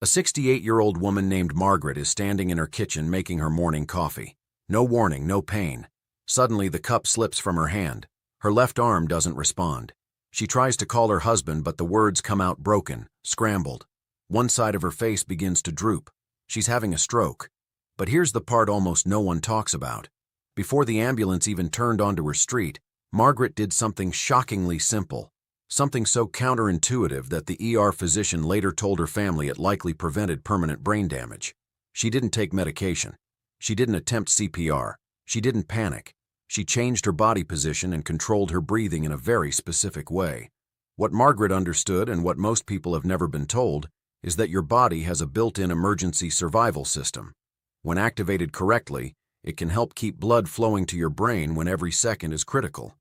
A 68-year-old woman named Margaret is standing in her kitchen making her morning coffee. No warning, no pain. Suddenly, the cup slips from her hand. Her left arm doesn't respond. She tries to call her husband, but the words come out broken, scrambled. One side of her face begins to droop. She's having a stroke. But here's the part almost no one talks about. Before the ambulance even turned onto her street, Margaret did something shockingly simple. Something so counterintuitive that the ER physician later told her family it likely prevented permanent brain damage. She didn't take medication. She didn't attempt CPR. She didn't panic. She changed her body position and controlled her breathing in a very specific way. What Margaret understood, and what most people have never been told, is that your body has a built-in emergency survival system. When activated correctly, it can help keep blood flowing to your brain when every second is critical.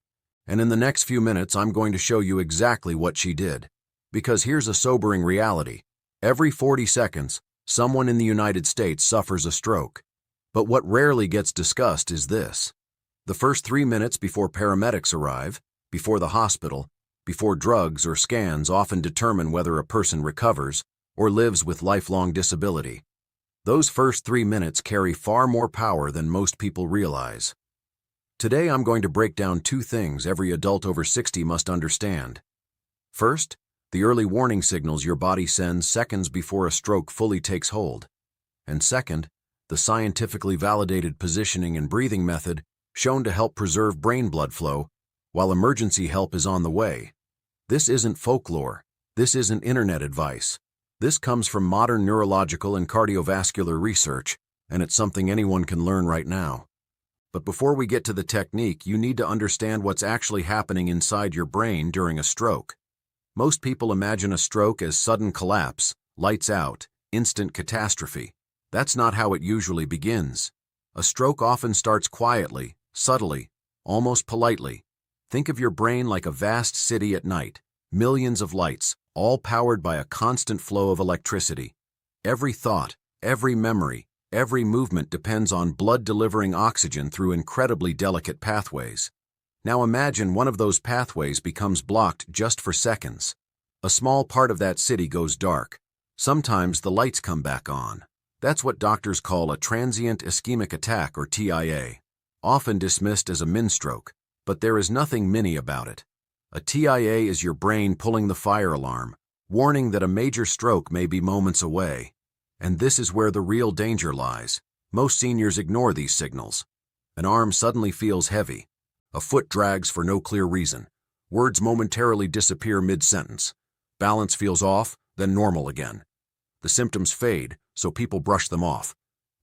And in the next few minutes, I'm going to show you exactly what she did. Because here's a sobering reality. Every 40 seconds, someone in the United States suffers a stroke. But what rarely gets discussed is this. The first 3 minutes before paramedics arrive, before the hospital, before drugs or scans often determine whether a person recovers or lives with lifelong disability. Those first 3 minutes carry far more power than most people realize. Today I'm going to break down 2 things every adult over 60 must understand. First, the early warning signals your body sends seconds before a stroke fully takes hold. And second, the scientifically validated positioning and breathing method shown to help preserve brain blood flow while emergency help is on the way. This isn't folklore. This isn't internet advice. This comes from modern neurological and cardiovascular research, and it's something anyone can learn right now. But before we get to the technique, you need to understand what's actually happening inside your brain during a stroke. Most people imagine a stroke as sudden collapse, lights out, instant catastrophe. That's not how it usually begins. A stroke often starts quietly, subtly, almost politely. Think of your brain like a vast city at night, millions of lights, all powered by a constant flow of electricity. Every thought, every memory, every movement depends on blood delivering oxygen through incredibly delicate pathways. Now imagine one of those pathways becomes blocked just for seconds. A small part of that city goes dark. Sometimes the lights come back on. That's what doctors call a transient ischemic attack, or TIA, often dismissed as a min-stroke, but there is nothing mini about it. A TIA is your brain pulling the fire alarm, warning that a major stroke may be moments away. And this is where the real danger lies. Most seniors ignore these signals. An arm suddenly feels heavy. A foot drags for no clear reason. Words momentarily disappear mid-sentence. Balance feels off, then normal again. The symptoms fade, so people brush them off.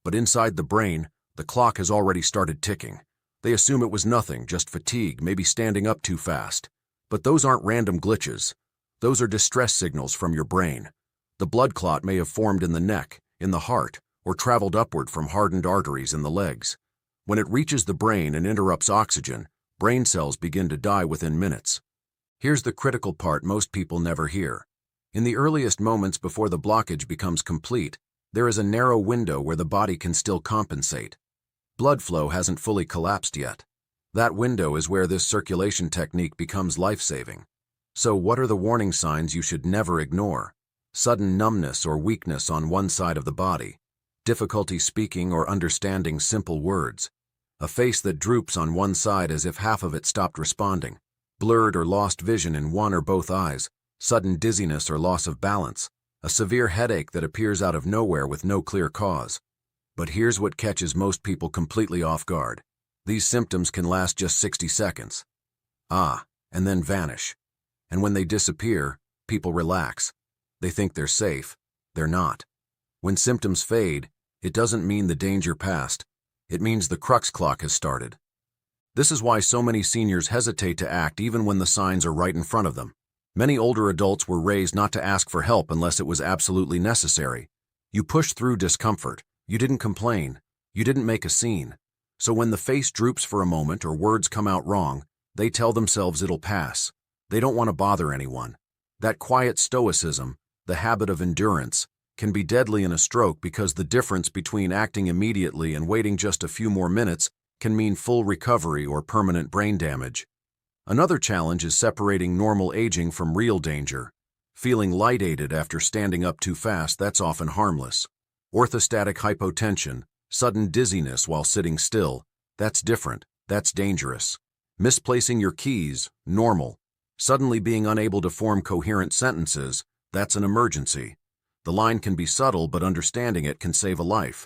But inside the brain, the clock has already started ticking. They assume it was nothing, just fatigue, maybe standing up too fast. But those aren't random glitches. Those are distress signals from your brain. The blood clot may have formed in the neck, in the heart, or traveled upward from hardened arteries in the legs. When it reaches the brain and interrupts oxygen, brain cells begin to die within minutes. Here's the critical part most people never hear. In the earliest moments before the blockage becomes complete, there is a narrow window where the body can still compensate. Blood flow hasn't fully collapsed yet. That window is where this circulation technique becomes life-saving. So what are the warning signs you should never ignore? Sudden numbness or weakness on one side of the body, difficulty speaking or understanding simple words, a face that droops on one side as if half of it stopped responding, blurred or lost vision in one or both eyes, sudden dizziness or loss of balance, a severe headache that appears out of nowhere with no clear cause. But here's what catches most people completely off guard. These symptoms can last just 60 seconds. And then vanish. And when they disappear, people relax. They think they're safe. They're not. When symptoms fade, it doesn't mean the danger passed. It means the crux clock has started. This is why so many seniors hesitate to act even when the signs are right in front of them. Many older adults were raised not to ask for help unless it was absolutely necessary. You pushed through discomfort. You didn't complain. You didn't make a scene. So when the face droops for a moment or words come out wrong, they tell themselves it'll pass. They don't want to bother anyone. That quiet stoicism, the habit of endurance, can be deadly in a stroke because the difference between acting immediately and waiting just a few more minutes can mean full recovery or permanent brain damage. Another challenge is separating normal aging from real danger. Feeling lightheaded after standing up too fast, that's often harmless. Orthostatic hypotension, sudden dizziness while sitting still, that's different, that's dangerous. Misplacing your keys, normal. Suddenly being unable to form coherent sentences, that's an emergency. The line can be subtle, but understanding it can save a life.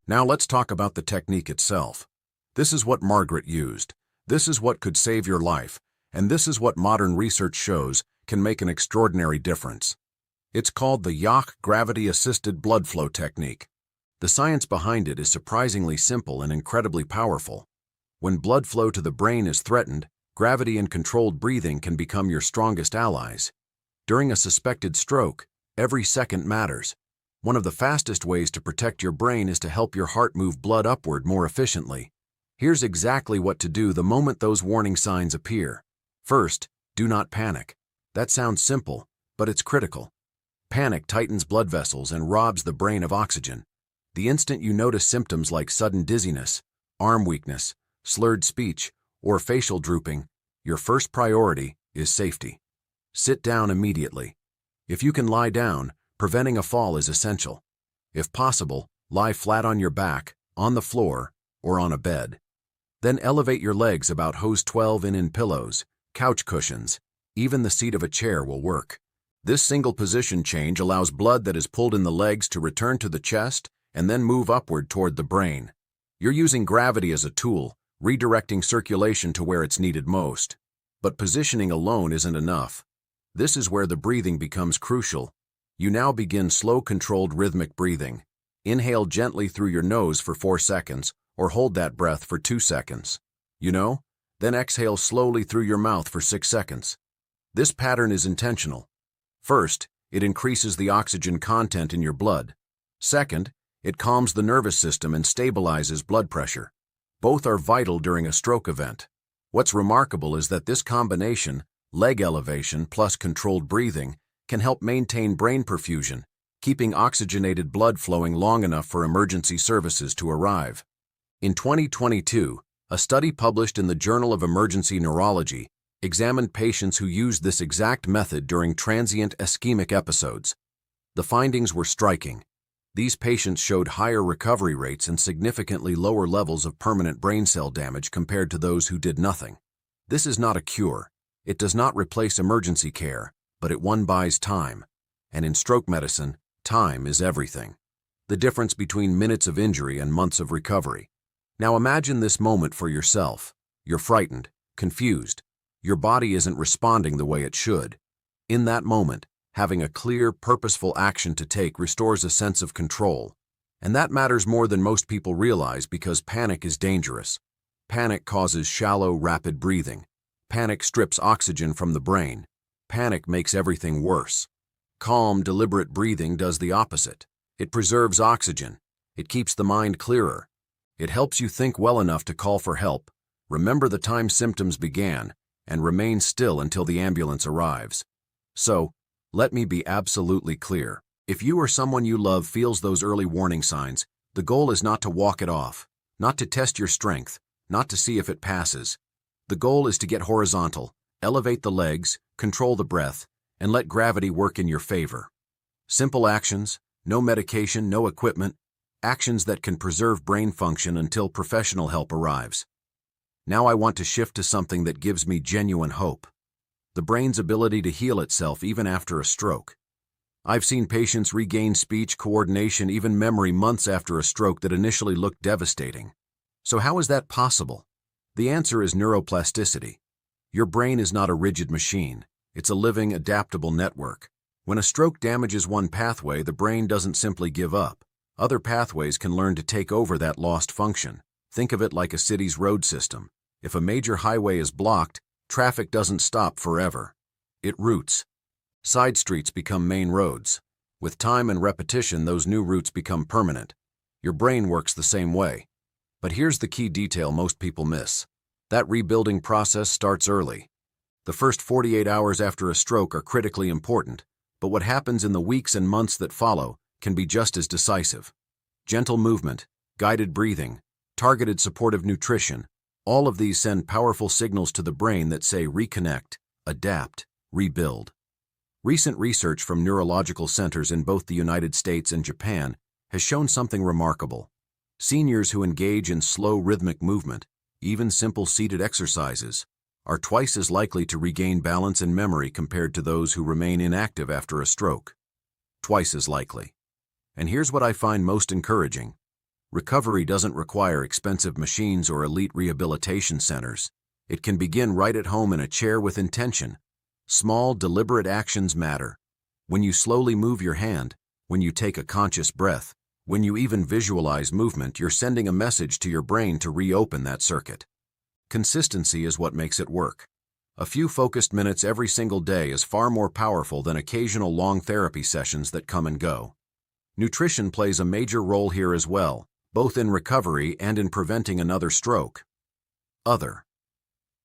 Now let's talk about the technique itself. This is what Margaret used. This is what could save your life, and this is what modern research shows can make an extraordinary difference. It's called the Yach gravity-assisted blood flow technique. The science behind it is surprisingly simple and incredibly powerful. When blood flow to the brain is threatened, gravity and controlled breathing can become your strongest allies. During a suspected stroke, every second matters. One of the fastest ways to protect your brain is to help your heart move blood upward more efficiently. Here's exactly what to do the moment those warning signs appear. First, do not panic. That sounds simple, but it's critical. Panic tightens blood vessels and robs the brain of oxygen. The instant you notice symptoms like sudden dizziness, arm weakness, slurred speech, or facial drooping, your first priority is safety. Sit down immediately. If you can lie down, preventing a fall is essential. If possible, lie flat on your back, on the floor, or on a bed. Then elevate your legs about hose 12 in pillows, couch cushions, even the seat of a chair will work. This single position change allows blood that is pulled in the legs to return to the chest and then move upward toward the brain. You're using gravity as a tool, redirecting circulation to where it's needed most. But positioning alone isn't enough. This is where the breathing becomes crucial. You now begin slow, controlled rhythmic breathing. Inhale gently through your nose for 4 seconds, or hold that breath for 2 seconds. Then exhale slowly through your mouth for 6 seconds. This pattern is intentional. First, it increases the oxygen content in your blood. Second, it calms the nervous system and stabilizes blood pressure. Both are vital during a stroke event. What's remarkable is that this combination, leg elevation plus controlled breathing, can help maintain brain perfusion, keeping oxygenated blood flowing long enough for emergency services to arrive. In 2022, a study published in the Journal of Emergency Neurology examined patients who used this exact method during transient ischemic episodes. The findings were striking. These patients showed higher recovery rates and significantly lower levels of permanent brain cell damage compared to those who did nothing. This is not a cure. It does not replace emergency care, but it buys time. And in stroke medicine, time is everything. The difference between minutes of injury and months of recovery. Now imagine this moment for yourself. You're frightened, confused. Your body isn't responding the way it should. In that moment, having a clear, purposeful action to take restores a sense of control. And that matters more than most people realize because panic is dangerous. Panic causes shallow, rapid breathing. Panic strips oxygen from the brain. Panic makes everything worse. Calm, deliberate breathing does the opposite. It preserves oxygen. It keeps the mind clearer. It helps you think well enough to call for help, remember the time symptoms began, and remain still until the ambulance arrives. So, let me be absolutely clear. If you or someone you love feels those early warning signs, the goal is not to walk it off, not to test your strength, not to see if it passes. The goal is to get horizontal, elevate the legs, control the breath, and let gravity work in your favor. Simple actions, no medication, no equipment, actions that can preserve brain function until professional help arrives. Now I want to shift to something that gives me genuine hope. The brain's ability to heal itself even after a stroke. I've seen patients regain speech, coordination, even memory months after a stroke that initially looked devastating. So how is that possible? The answer is neuroplasticity. Your brain is not a rigid machine. It's a living, adaptable network. When a stroke damages one pathway, the brain doesn't simply give up. Other pathways can learn to take over that lost function. Think of it like a city's road system. If a major highway is blocked, traffic doesn't stop forever. It routes. Side streets become main roads. With time and repetition, those new routes become permanent. Your brain works the same way. But here's the key detail most people miss. That rebuilding process starts early. The first 48 hours after a stroke are critically important, but what happens in the weeks and months that follow can be just as decisive. Gentle movement, guided breathing, targeted supportive nutrition, all of these send powerful signals to the brain that say reconnect, adapt, rebuild. Recent research from neurological centers in both the United States and Japan has shown something remarkable. Seniors who engage in slow rhythmic movement, even simple seated exercises, are twice as likely to regain balance and memory compared to those who remain inactive after a stroke. Twice as likely. And here's what I find most encouraging. Recovery doesn't require expensive machines or elite rehabilitation centers. It can begin right at home in a chair with intention. Small, deliberate actions matter. When you slowly move your hand, when you take a conscious breath, when you even visualize movement, you're sending a message to your brain to reopen that circuit. Consistency is what makes it work. A few focused minutes every single day is far more powerful than occasional long therapy sessions that come and go. Nutrition plays a major role here as well, both in recovery and in preventing another stroke.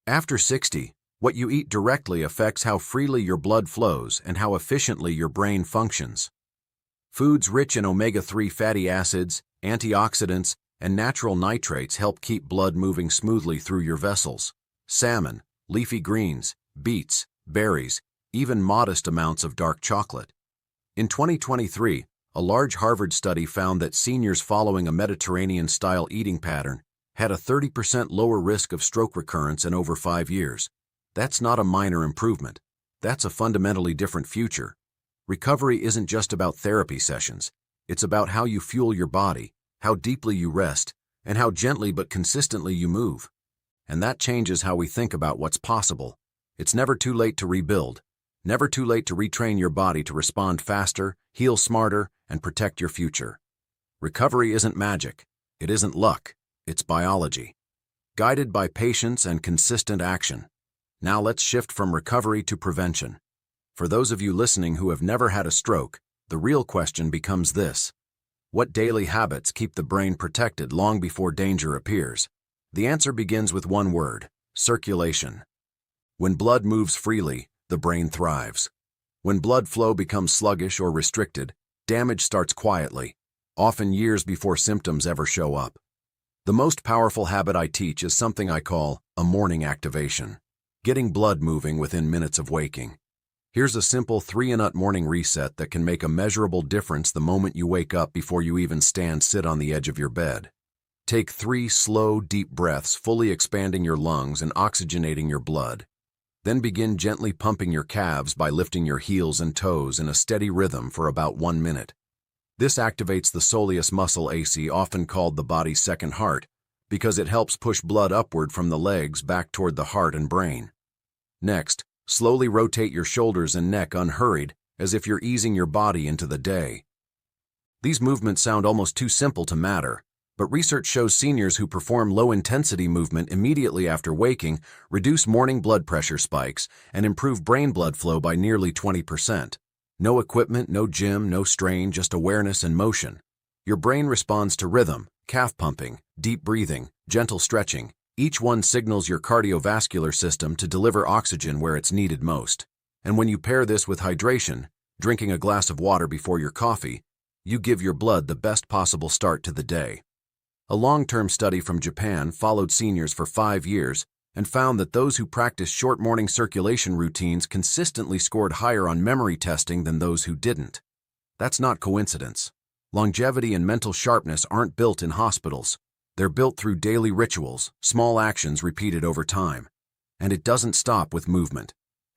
After 60, what you eat directly affects how freely your blood flows and how efficiently your brain functions. Foods rich in omega-3 fatty acids, antioxidants, and natural nitrates help keep blood moving smoothly through your vessels. Salmon, leafy greens, beets, berries, even modest amounts of dark chocolate. In 2023, a large Harvard study found that seniors following a Mediterranean-style eating pattern had a 30% lower risk of stroke recurrence in over 5 years. That's not a minor improvement. That's a fundamentally different future. Recovery isn't just about therapy sessions. It's about how you fuel your body, how deeply you rest, and how gently but consistently you move. And that changes how we think about what's possible. It's never too late to rebuild. Never too late to retrain your body to respond faster, heal smarter, and protect your future. Recovery isn't magic. It isn't luck. It's biology. Guided by patience and consistent action. Now let's shift from recovery to prevention. For those of you listening who have never had a stroke, the real question becomes this. What daily habits keep the brain protected long before danger appears? The answer begins with one word: circulation. When blood moves freely, the brain thrives. When blood flow becomes sluggish or restricted, damage starts quietly, often years before symptoms ever show up. The most powerful habit I teach is something I call a morning activation, getting blood moving within minutes of waking. Here's a simple 3-minute morning reset that can make a measurable difference the moment you wake up before you even sit on the edge of your bed. Take 3 slow, deep breaths, fully expanding your lungs and oxygenating your blood. Then begin gently pumping your calves by lifting your heels and toes in a steady rhythm for about 1 minute. This activates the soleus muscle AC, often called the body's second heart, because it helps push blood upward from the legs back toward the heart and brain. Next, slowly rotate your shoulders and neck unhurried, as if you're easing your body into the day. These movements sound almost too simple to matter, but research shows seniors who perform low-intensity movement immediately after waking reduce morning blood pressure spikes and improve brain blood flow by nearly 20%. No equipment, no gym, no strain, just awareness and motion. Your brain responds to rhythm, calf pumping, deep breathing, gentle stretching. Each one signals your cardiovascular system to deliver oxygen where it's needed most. And when you pair this with hydration, drinking a glass of water before your coffee, you give your blood the best possible start to the day. A long-term study from Japan followed seniors for 5 years and found that those who practiced short morning circulation routines consistently scored higher on memory testing than those who didn't. That's not coincidence. Longevity and mental sharpness aren't built in hospitals. They're built through daily rituals, small actions repeated over time. And it doesn't stop with movement.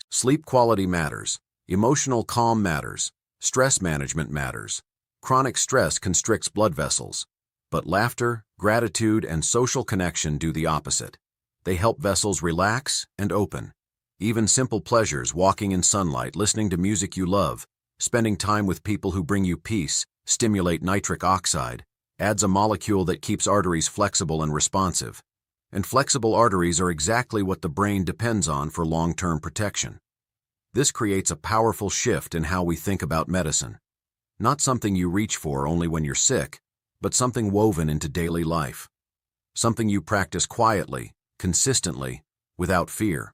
Sleep quality matters. Emotional calm matters. Stress management matters. Chronic stress constricts blood vessels. But laughter, gratitude, and social connection do the opposite. They help vessels relax and open. Even simple pleasures, walking in sunlight, listening to music you love, spending time with people who bring you peace, stimulate nitric oxide, adds a molecule that keeps arteries flexible and responsive. And flexible arteries are exactly what the brain depends on for long-term protection. This creates a powerful shift in how we think about medicine. Not something you reach for only when you're sick, but something woven into daily life. Something you practice quietly, consistently, without fear.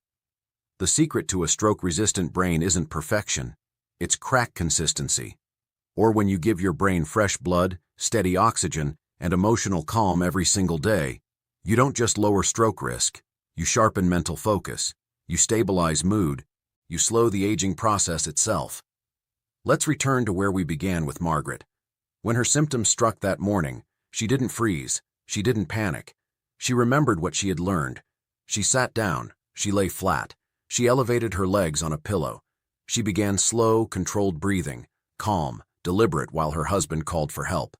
The secret to a stroke-resistant brain isn't perfection, it's crack consistency. Or when you give your brain fresh blood, steady oxygen, and emotional calm every single day, you don't just lower stroke risk, you sharpen mental focus, you stabilize mood, You slow the aging process itself. Let's return to where we began with Margaret. When her symptoms struck that morning, she didn't freeze. She didn't panic. She remembered what she had learned. She sat down. She lay flat. She elevated her legs on a pillow. She began slow, controlled breathing, calm, deliberate while her husband called for help.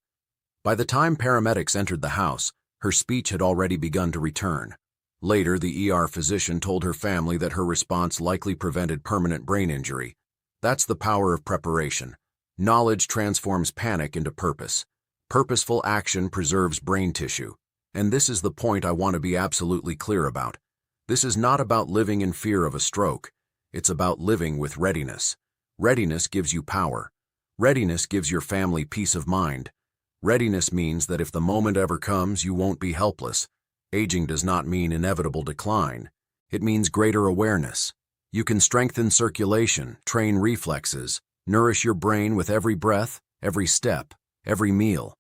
By the time paramedics entered the house, her speech had already begun to return. Later, the ER physician told her family that her response likely prevented permanent brain injury. That's the power of preparation. Knowledge transforms panic into purpose. Purposeful action preserves brain tissue. And this is the point I want to be absolutely clear about. This is not about living in fear of a stroke. It's about living with readiness. Readiness gives you power. Readiness gives your family peace of mind. Readiness means that if the moment ever comes, you won't be helpless. Aging does not mean inevitable decline. It means greater awareness. You can strengthen circulation, train reflexes, nourish your brain with every breath, every step, every meal.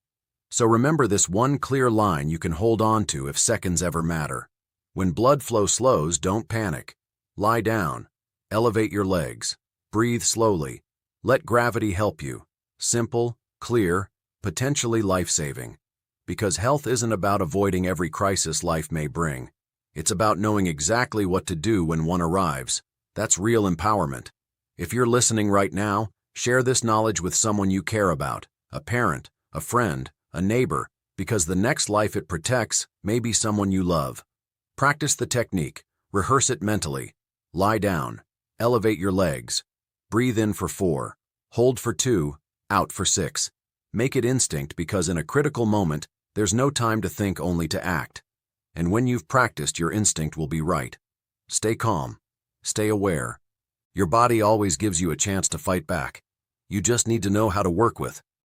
So remember this one clear line you can hold on to if seconds ever matter. When blood flow slows, don't panic. Lie down. Elevate your legs. Breathe slowly. Let gravity help you. Simple, clear, potentially life-saving. Because health isn't about avoiding every crisis life may bring. It's about knowing exactly what to do when one arrives. That's real empowerment. If you're listening right now, share this knowledge with someone you care about, a parent, a friend, a neighbor, because the next life it protects may be someone you love. Practice the technique. Rehearse it mentally. Lie down. Elevate your legs. Breathe in for 4. Hold for 2. Out for 6. Make it instinct because in a critical moment, there's no time to think, only to act. And when you've practiced, your instinct will be right. Stay calm. Stay aware. Your body always gives you a chance to fight back. You just need to know how to work with